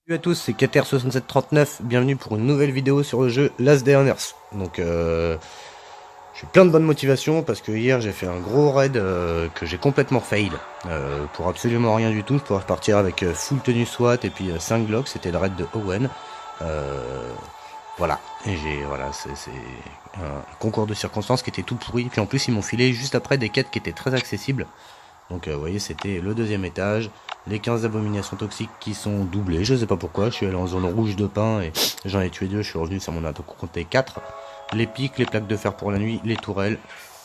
Salut à tous, c'est KTR6739, bienvenue pour une nouvelle vidéo sur le jeu Last Day on Earth. Donc j'ai plein de bonnes motivations parce que hier j'ai fait un gros raid que j'ai complètement fail. Pour absolument rien du tout, je pourrais repartir avec full tenue SWAT et puis 5 Glocks, c'était le raid de Owen. Voilà, et c'est un concours de circonstances qui était tout pourri, puis en plus ils m'ont filé juste après des quêtes qui étaient très accessibles. Donc vous voyez, c'était le deuxième étage, les 15 abominations toxiques qui sont doublées, je sais pas pourquoi, je suis allé en zone rouge de pain et j'en ai tué 2, je suis revenu, ça m'en a compté 4. Les pics, les plaques de fer pour la nuit, les tourelles,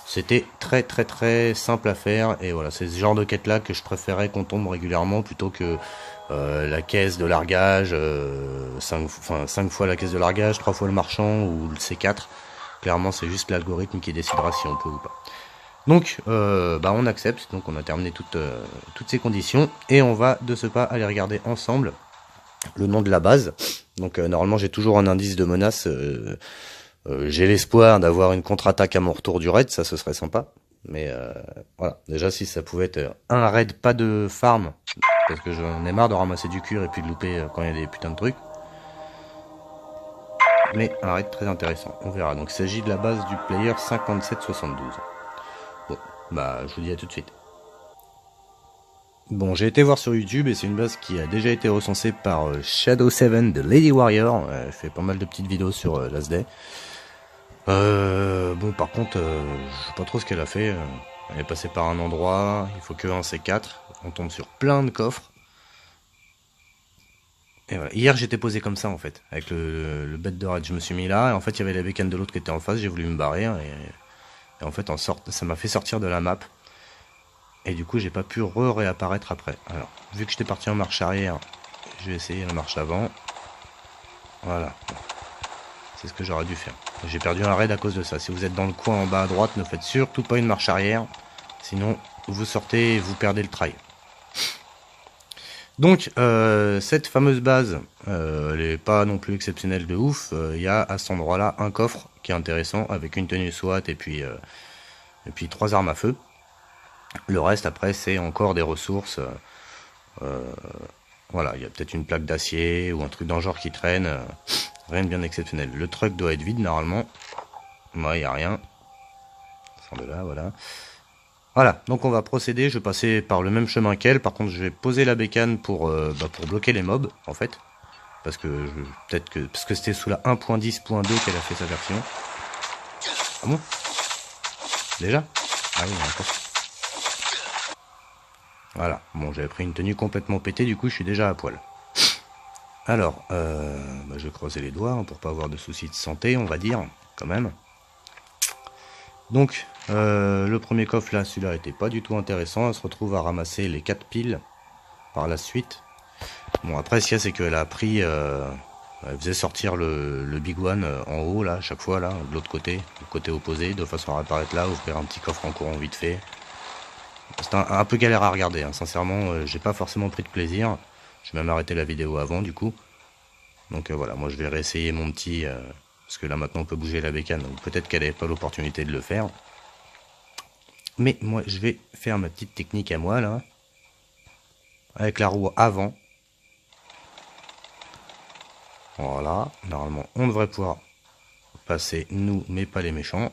c'était très simple à faire, et voilà, c'est ce genre de quête là que je préférais qu'on tombe régulièrement plutôt que la caisse de largage, 5 fois la caisse de largage, 3 fois le marchand ou le C4. Clairement c'est juste l'algorithme qui décidera si on peut ou pas. Donc, on accepte. Donc, on a terminé toutes ces conditions. Et on va de ce pas aller regarder ensemble le nom de la base. Donc, normalement, j'ai toujours un indice de menace. J'ai l'espoir d'avoir une contre-attaque à mon retour du raid. Ça, ce serait sympa. Mais voilà. Déjà, si ça pouvait être un raid, pas de farm. Parce que j'en ai marre de ramasser du cuir et puis de louper quand il y a des putains de trucs. Mais un raid très intéressant. On verra. Donc, il s'agit de la base du player 5772. Bon, je vous dis à tout de suite. Bon, j'ai été voir sur YouTube et c'est une base qui a déjà été recensée par Shadow7 de Lady Warrior. Elle fait pas mal de petites vidéos sur Last Day. Bon, par contre, je sais pas trop ce qu'elle a fait. Elle est passée par un endroit, il faut que un C4. On tombe sur plein de coffres. Et voilà. Hier, j'étais posé comme ça en fait, avec le bête de raid. Je me suis mis là et en fait, il y avait la bécane de l'autre qui était en face. J'ai voulu me barrer et en fait, ça m'a fait sortir de la map. Et du coup, j'ai pas pu réapparaître après. Alors, vu que j'étais parti en marche arrière, je vais essayer la marche avant. Voilà. C'est ce que j'aurais dû faire. J'ai perdu un raid à cause de ça. Si vous êtes dans le coin en bas à droite, ne faites surtout pas une marche arrière. Sinon, vous sortez et vous perdez le trail. Donc, cette fameuse base, elle n'est pas non plus exceptionnelle de ouf. Il y a à cet endroit-là un coffre qui est intéressant avec une tenue SWAT et puis 3 armes à feu. Le reste, après, c'est encore des ressources. Voilà, il y a peut-être une plaque d'acier ou un truc dans le genre qui traîne. Rien de bien exceptionnel. Le truck doit être vide, normalement. Moi, il n'y a rien. Sort de là, voilà. Voilà, donc on va procéder. Je vais passer par le même chemin qu'elle. Par contre, je vais poser la bécane pour bloquer les mobs, en fait. Parce que parce que c'était sous la 1.10.2 qu'elle a fait sa version. Ah bon? Déjà? Ah oui, d'accord. Voilà, bon, j'avais pris une tenue complètement pétée, du coup je suis déjà à poil. Alors, je vais creuser les doigts pour pas avoir de soucis de santé, on va dire, quand même. Donc, le premier coffre là, celui-là était pas du tout intéressant. Elle se retrouve à ramasser les 4 piles par la suite. Bon, après, ce qu'il y a, c'est qu'elle a pris. Elle faisait sortir le Big One en haut, là, à chaque fois, là, de l'autre côté, du côté opposé, de façon à apparaître là, ouvrir un petit coffre en courant vite fait. C'est un peu galère à regarder, hein. Sincèrement, j'ai pas forcément pris de plaisir. Je vais même arrêter la vidéo avant, du coup. Donc voilà, moi je vais réessayer mon petit... parce que là maintenant on peut bouger la bécane, donc peut-être qu'elle n'avait pas l'opportunité de le faire. Mais moi je vais faire ma petite technique à moi là. Avec la roue avant. Voilà, normalement on devrait pouvoir passer nous, mais pas les méchants.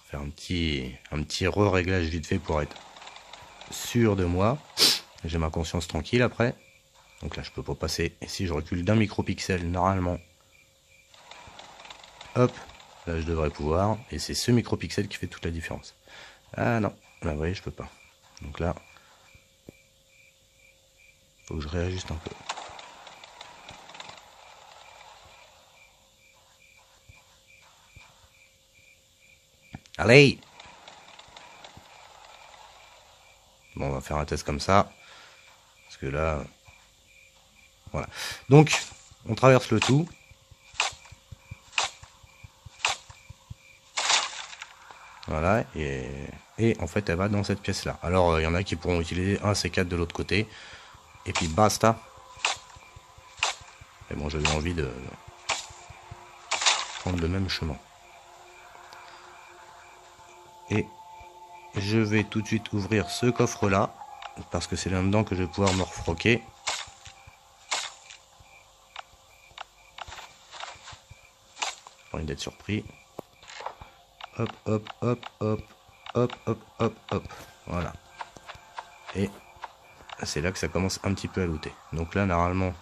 Faire un petit re-réglage vite fait pour être sûr de moi. J'ai ma conscience tranquille après. Donc là je peux pas passer. Et si je recule d'un micropixel normalement, hop, là je devrais pouvoir. Et c'est ce micropixel qui fait toute la différence. Ah non, là vous voyez je peux pas. Donc là, faut que je réajuste un peu. Allez! Bon, on va faire un test comme ça. Parce que là... Voilà. Donc, on traverse le tout. Voilà, et en fait, elle va dans cette pièce-là. Alors, il y en a qui pourront utiliser un C4 de l'autre côté. Et puis, basta. Mais bon, j'avais envie de prendre le même chemin. Et je vais tout de suite ouvrir ce coffre-là. Parce que c'est là-dedans que je vais pouvoir me refroquer. envie d'être surpris. Hop, hop, hop, hop, hop, hop, hop, hop. Voilà. Et c'est là que ça commence un petit peu à looter. Donc là, normalement,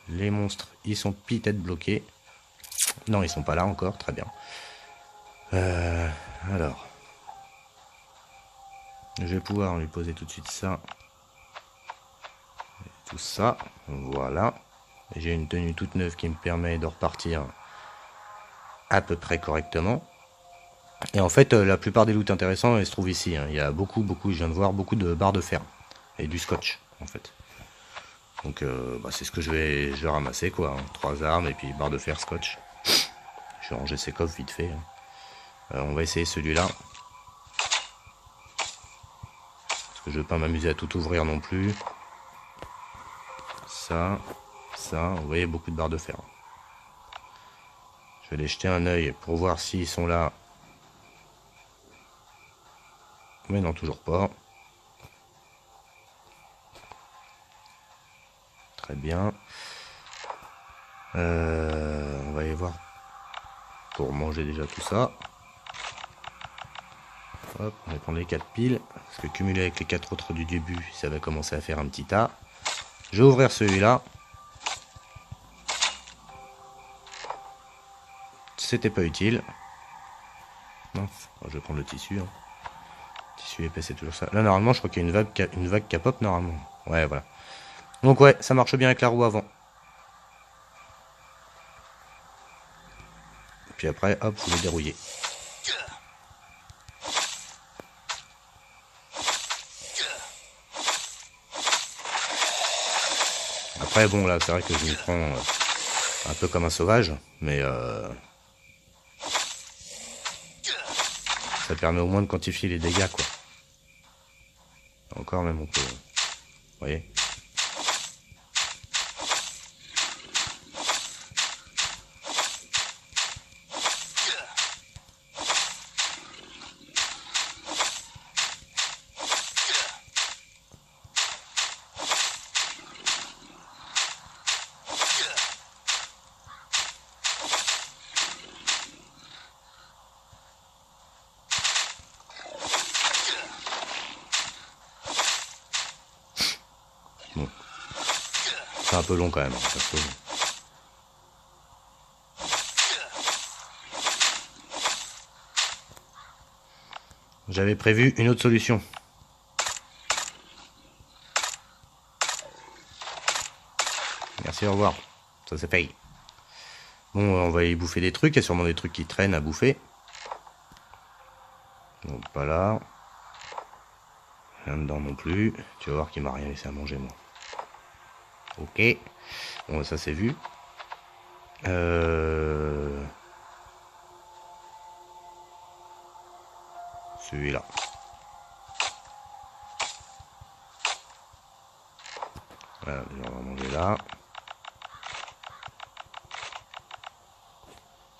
les monstres, ils sont peut-être bloqués. Non, ils sont pas là encore, très bien. Alors, je vais pouvoir lui poser tout de suite ça. Et tout ça, voilà. J'ai une tenue toute neuve qui me permet de repartir à peu près correctement. Et en fait, la plupart des loots intéressants, elles se trouvent ici. Hein. Il y a beaucoup, je viens de voir, beaucoup de barres de fer. Et du scotch, en fait. Donc, c'est ce que je vais ramasser, quoi. Hein. 3 armes et puis barre de fer, scotch. Je vais ranger ces coffres vite fait. Hein. On va essayer celui-là. Parce que je ne veux pas m'amuser à tout ouvrir non plus. Ça. Vous voyez, beaucoup de barres de fer. Je vais aller jeter un œil pour voir s'ils sont là. Mais non, toujours pas. Très bien. On va y voir pour manger déjà tout ça. Hop, on va prendre les 4 piles. Parce que cumulé avec les 4 autres du début, ça va commencer à faire un petit tas. Je vais ouvrir celui-là. C'était pas utile. Non, je vais prendre le tissu. Hein. Tissu épais, c'est toujours ça. Là, normalement, je crois qu'il y a une vague qui pop, normalement. Ouais, voilà. Donc ouais, ça marche bien avec la roue avant. Puis après, hop, vous les dérouillez. Après, bon, là, c'est vrai que je m'y prends un peu comme un sauvage, mais ça permet au moins de quantifier les dégâts, quoi. Encore même, on peut... Vous voyez ? Bon. C'est un peu long quand même, hein, parce que... J'avais prévu une autre solution. Merci, au revoir. Ça c'est paye. Bon, on va y bouffer des trucs. Il y a sûrement des trucs qui traînent à bouffer. Donc pas là. Rien dedans non plus. Tu vas voir qu'il m'a rien laissé à manger, moi. Ok. Bon, ça c'est vu. Celui-là. Voilà, on va manger là.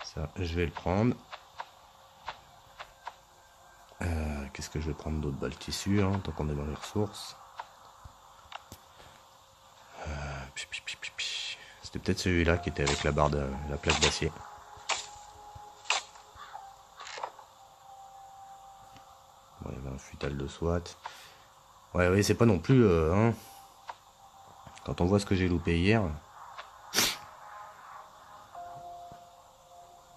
Ça, je vais le prendre. Qu'est-ce que je vais prendre d'autre? Le tissu, hein, tant qu'on est dans les ressources. C'était peut-être celui-là qui était avec la barre de la plaque d'acier. Bon, il y avait un futal de SWAT. Ouais, oui, c'est pas non plus... hein, quand on voit ce que j'ai loupé hier...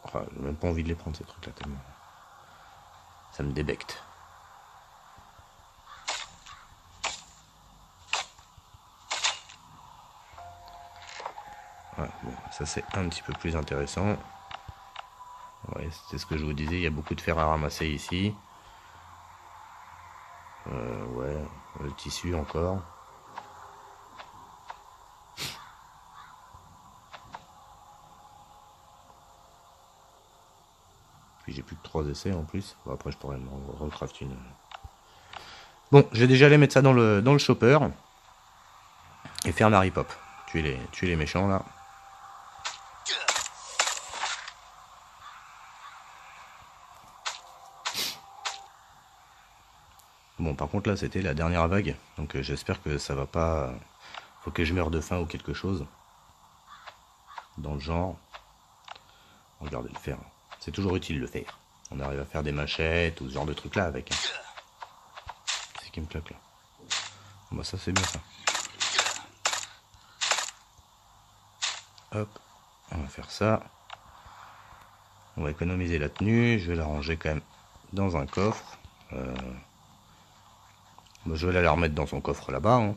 Enfin, j'ai même pas envie de les prendre ces trucs-là tellement... Ça me débecte. Ouais, bon, ça c'est un petit peu plus intéressant. Ouais, c'était ce que je vous disais, il y a beaucoup de fer à ramasser ici. Ouais, le tissu encore. Puis j'ai plus que 3 essais en plus. Bon, après je pourrais me recraft une. Bon, je vais déjà aller mettre ça dans le chopper. Et faire Mary Pop. Tuer les méchants là. Bon, par contre là c'était la dernière vague. Donc j'espère que ça va pas... Faut que je meure de faim ou quelque chose. Dans le genre. Regardez le fer. C'est toujours utile le fer. On arrive à faire des machettes ou ce genre de trucs là avec. Hein. C'est qui me claque là. Bah ça c'est bien ça. Hop, on va faire ça. On va économiser la tenue. Je vais la ranger quand même dans un coffre. Je vais la remettre dans son coffre là-bas. Hein,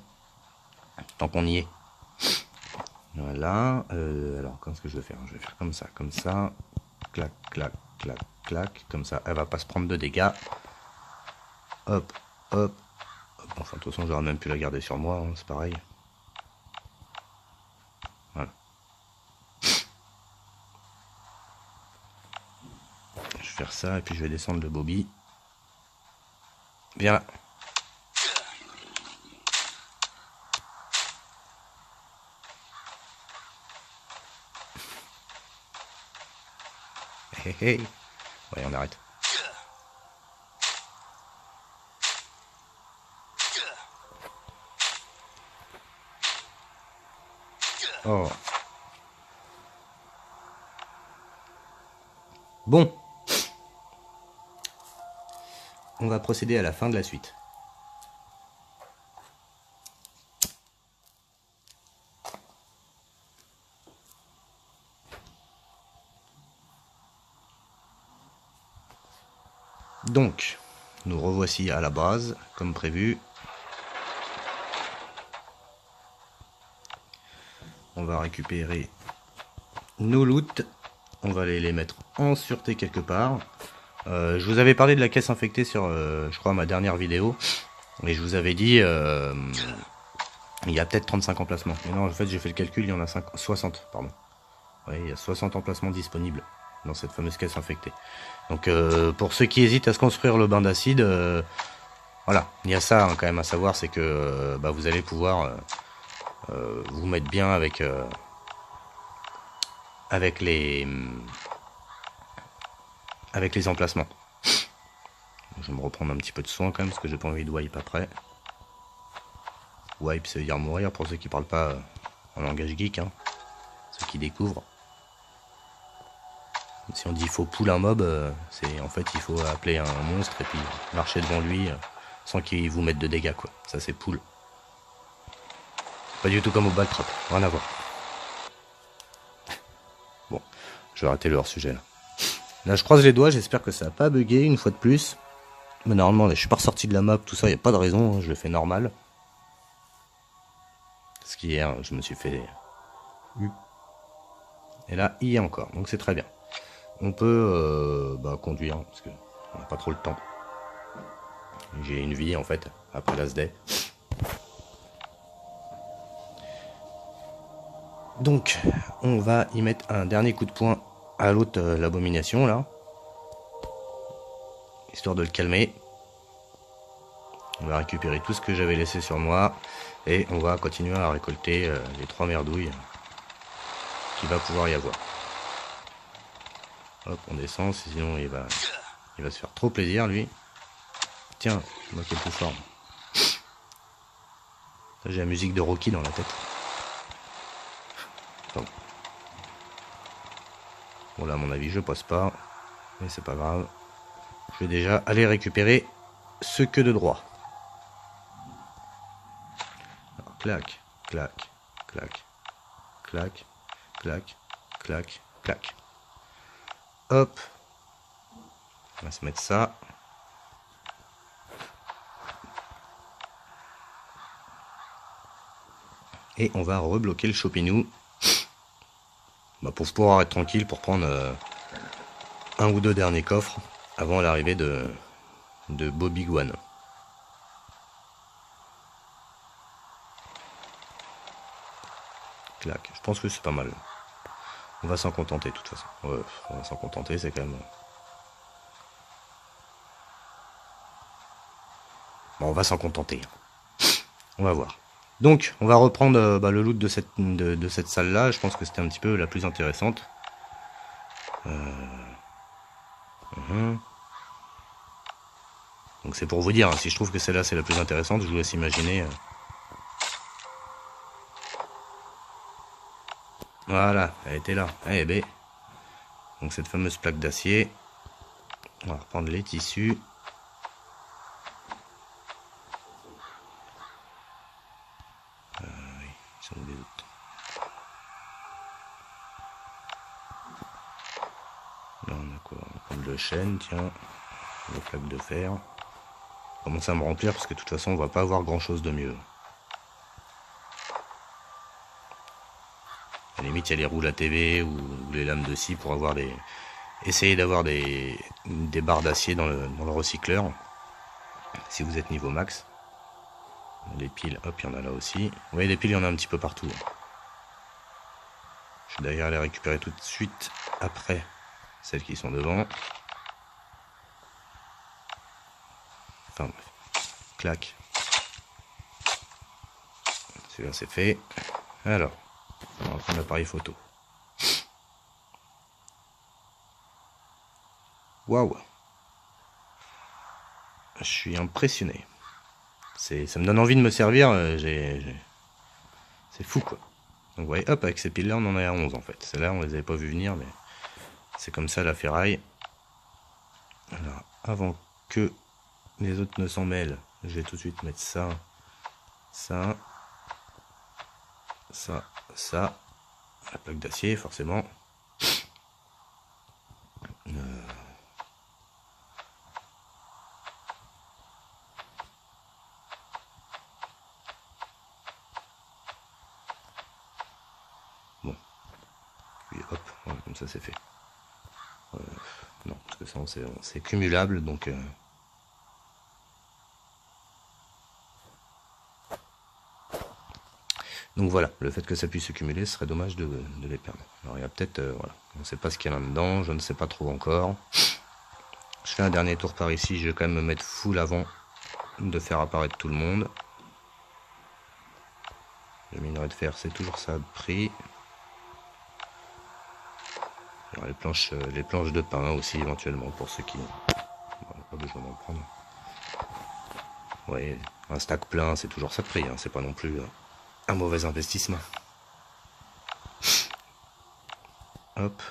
tant qu'on y est. Voilà. Alors, qu'est-ce que je vais faire? Je vais faire comme ça. Clac, clac, clac, clac. Comme ça, elle va pas se prendre de dégâts. Hop, hop. Enfin, de toute façon, j'aurais même pu la garder sur moi. Hein, c'est pareil. Voilà. Je vais faire ça et puis je vais descendre le Bobby. Viens là. Hé hé. Ouais, on arrête. Oh. Bon. On va procéder à la fin de la suite. Donc, nous revoici à la base, comme prévu. On va récupérer nos loots. On va aller les mettre en sûreté quelque part. Je vous avais parlé de la caisse infectée sur, je crois, ma dernière vidéo. Et je vous avais dit, il y a peut-être 35 emplacements. Mais non, en fait, j'ai fait le calcul, il y en a 60, pardon. Oui, il y a 60 emplacements disponibles dans cette fameuse caisse infectée. Donc, pour ceux qui hésitent à se construire le bain d'acide, voilà, il y a ça hein, quand même à savoir, c'est que vous allez pouvoir vous mettre bien avec les emplacements. Je vais me reprendre un petit peu de soin quand même parce que j'ai pas envie de wipe après. Wipe ça veut dire mourir pour ceux qui parlent pas en langage geek, hein. Ceux qui découvrent. Si on dit faut pull un mob, c'est en fait il faut appeler un monstre et puis marcher devant lui sans qu'il vous mette de dégâts quoi. Ça c'est pull. Pas du tout comme au backtrap, rien à voir. Bon, je vais arrêter le hors sujet là. Là je croise les doigts, j'espère que ça n'a pas bugué une fois de plus. Mais normalement là, je suis pas ressorti de la map, tout ça, il n'y a pas de raison, hein, je le fais normal. Parce qu'hier je me suis fait... Et là il y est encore, donc c'est très bien. On peut conduire, parce qu'on n'a pas trop le temps. J'ai une vie en fait, après last day. Donc, on va y mettre un dernier coup de poing à l'autre, l'abomination là. Histoire de le calmer. On va récupérer tout ce que j'avais laissé sur moi. Et on va continuer à récolter les 3 merdouilles qu'il va pouvoir y avoir. Hop, on descend, sinon il va se faire trop plaisir lui. Tiens, moi qui est plus fort. J'ai la musique de Rocky dans la tête. Pardon. Bon là à mon avis je passe pas. Mais c'est pas grave. Je vais déjà aller récupérer ce que de droit. Alors, clac, clac, clac, clac, clac, clac, clac. Hop. On va se mettre ça. Et on va rebloquer le chopinou. Pour pouvoir être tranquille pour prendre un ou deux derniers coffres avant l'arrivée de Bobby Guan. Clac, je pense que c'est pas mal. On va s'en contenter de toute façon. Ouais, on va s'en contenter, c'est quand même... Bon, on va s'en contenter. On va voir. Donc, on va reprendre le loot de cette salle-là. Je pense que c'était un petit peu la plus intéressante. Donc c'est pour vous dire, hein, si je trouve que celle-là c'est la plus intéressante, je vous laisse imaginer. Voilà, elle était là. Eh ben, Donc cette fameuse plaque d'acier. On va reprendre les tissus. Oui, ils sont où les autres? Là on a quoi? On va prendre le chêne, tiens. Les plaques de fer. Commencer à me remplir parce que de toute façon on va pas avoir grand chose de mieux. À la limite il y a les roues ATV ou les lames de scie pour avoir des... Essayez d'avoir des barres d'acier dans le recycleur. Si vous êtes niveau max. Les piles, hop, il y en a là aussi. Vous voyez, des piles, il y en a un petit peu partout. Je vais d'ailleurs les récupérer tout de suite après celles qui sont devant. Enfin bref. Clac. Celui-là c'est fait. Alors, on va prendre l'appareil photo. Waouh! Je suis impressionné. Ça me donne envie de me servir. C'est fou quoi. Donc vous voyez, hop, avec ces piles là on en est à 11 en fait. Celles-là on les avait pas vu venir, mais c'est comme ça la ferraille. Alors avant que les autres ne s'en mêlent, je vais tout de suite mettre ça, ça, ça, ça, la plaque d'acier forcément. Bon, puis hop, voilà, comme ça c'est fait. Non, parce que ça c'est cumulable, donc voilà, le fait que ça puisse se cumuler, ce serait dommage de les perdre. Alors il y a peut-être, voilà, on ne sait pas ce qu'il y a là-dedans, je ne sais pas trop encore. Je fais un dernier tour par ici, je vais quand même me mettre full avant de faire apparaître tout le monde. Le minerai de fer, c'est toujours ça de prix. Alors, les planches de pain aussi éventuellement pour ceux qui... Bon, pas besoin d'en prendre. Ouais, un stack plein, c'est toujours ça de prix, hein, c'est pas non plus un mauvais investissement. Hop.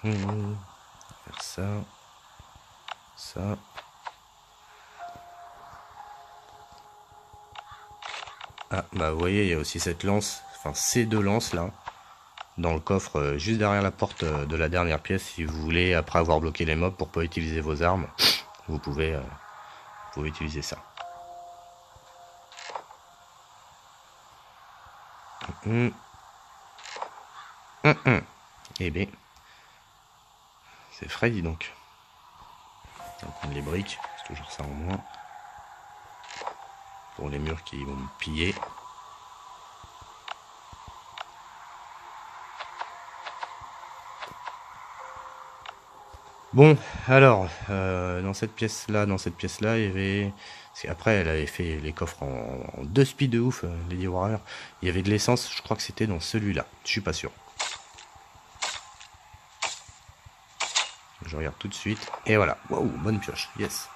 Faire ça. Ça. Ah, bah vous voyez, il y a aussi cette lance, enfin ces deux lances là, dans le coffre, juste derrière la porte de la dernière pièce. Si vous voulez, après avoir bloqué les mobs pour pas utiliser vos armes, vous pouvez utiliser ça. Eh bien, c'est frais, dis donc. On va prendre les briques, c'est toujours ça en moins. Pour les murs qui vont me piller. Bon, alors, dans cette pièce-là, il y avait... Parce qu'après, elle avait fait les coffres en 2 speed de ouf, Lady Warrior. Il y avait de l'essence, je crois que c'était dans celui-là. Je suis pas sûr. Je regarde tout de suite. Et voilà. Waouh, bonne pioche. Yes.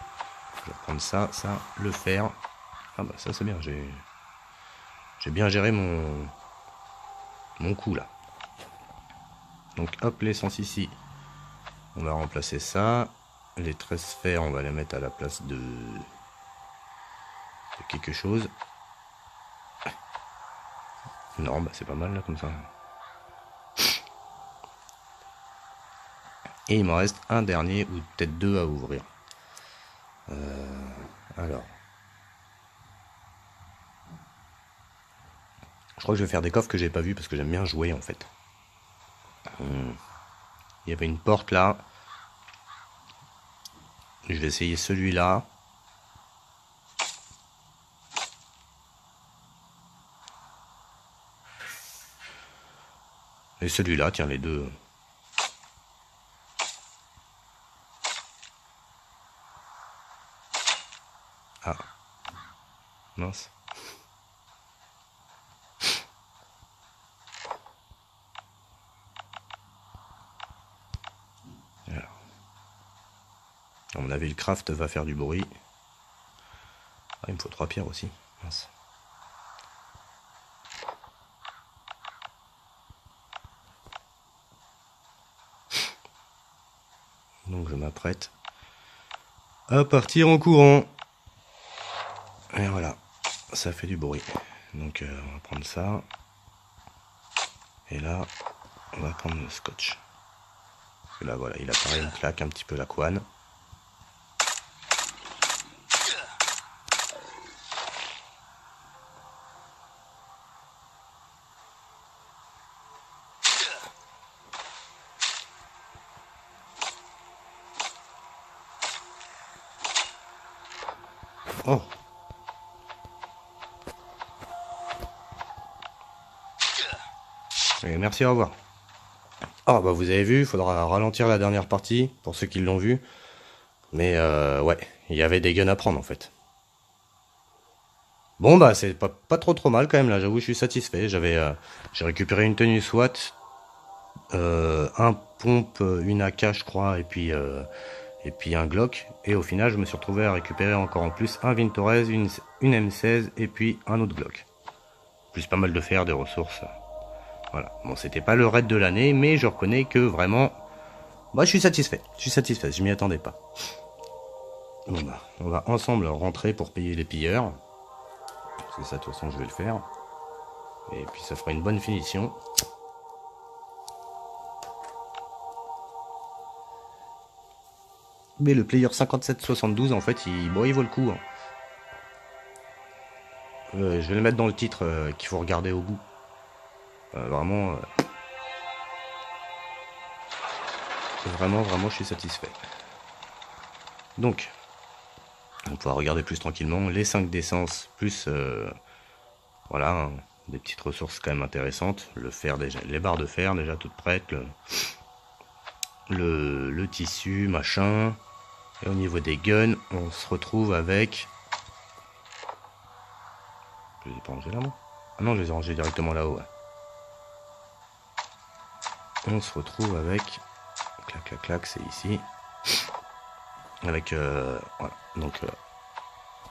Je vais reprendre ça, le fer. Ah bah ça c'est bien, j'ai bien géré mon coup là. Donc hop, l'essence ici. On va remplacer ça. Les 13 fer, on va les mettre à la place de quelque chose. Non, bah c'est pas mal là comme ça. Et il me reste un dernier ou peut-être deux à ouvrir. Alors. Je crois que je vais faire des coffres que j'ai pas vu parce que j'aime bien jouer en fait. Il y avait une porte là. Je vais essayer celui-là. Et celui-là, tiens, les deux. Ah. Mince. Alors. À mon avis, le craft va faire du bruit. Ah, il me faut 3 pierres aussi. Mince. Donc je m'apprête à partir en courant. Et voilà, ça fait du bruit. Donc on va prendre ça. Et là, on va prendre le scotch. Et là voilà, il apparaît, il claque un petit peu la couenne. Oh. Et merci, au revoir. Ah bah vous avez vu, il faudra ralentir la dernière partie, pour ceux qui l'ont vu. Mais ouais, il y avait des guns à prendre en fait. Bon bah c'est pas trop mal quand même là, j'avoue je suis satisfait. J'ai récupéré une tenue SWAT, un pompe, une AK je crois, et puis un Glock. Et au final je me suis retrouvé à récupérer encore en plus un Vintorez, une M16 et puis un autre Glock. Plus pas mal de fer, des ressources. Voilà, bon c'était pas le raid de l'année, mais je reconnais que vraiment, bah je suis satisfait, je m'y attendais pas. Bon bah, on va ensemble rentrer pour payer les pilleurs. Parce que ça de toute façon je vais le faire. Et puis ça fera une bonne finition. Mais le player 5772 en fait il vaut le coup. Hein. Je vais le mettre dans le titre qu'il faut regarder au bout. Vraiment, je suis satisfait. Donc, on pourra regarder plus tranquillement les 5 d'essence, plus voilà, hein, des petites ressources quand même intéressantes. Le fer déjà, les barres de fer déjà toutes prêtes, le tissu, machin. Et au niveau des guns, on se retrouve avec... Je les ai pas rangés là, moi? Ah non, je les ai rangés directement là-haut, ouais. On se retrouve avec... Clac, clac, clac, c'est ici. Avec, voilà, donc...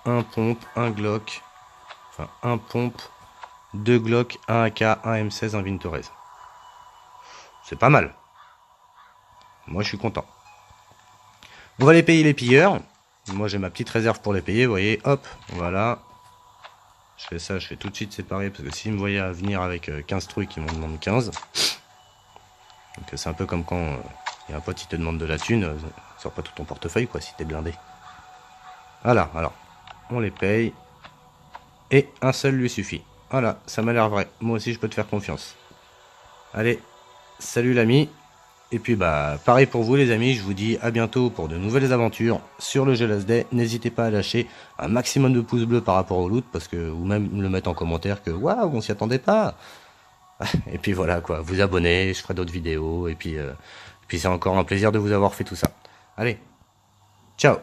un pompe, un Glock... Enfin, un pompe, 2 Glock, un AK, un M16, un Vintorez. C'est pas mal. Moi, je suis content. On va les payer les pilleurs. Moi, j'ai ma petite réserve pour les payer. Vous voyez, hop, voilà. Je fais ça, je fais tout de suite séparer. Parce que s'ils me voyaient venir avec 15 trucs, ils m'en demandent 15. Donc, c'est un peu comme quand il y a un pote qui te demande de la thune. Sors pas tout ton portefeuille, quoi, si t'es blindé. Voilà, alors, on les paye. Et un seul lui suffit. Voilà, ça m'a l'air vrai. Moi aussi, je peux te faire confiance. Allez, salut l'ami. Et puis bah pareil pour vous les amis, je vous dis à bientôt pour de nouvelles aventures sur le jeu Last Day. N'hésitez pas à lâcher un maximum de pouces bleus par rapport au loot, parce que, ou même le mettre en commentaire que waouh, on s'y attendait pas. Et puis voilà quoi, vous abonner, je ferai d'autres vidéos, et puis c'est encore un plaisir de vous avoir fait tout ça. Allez, ciao.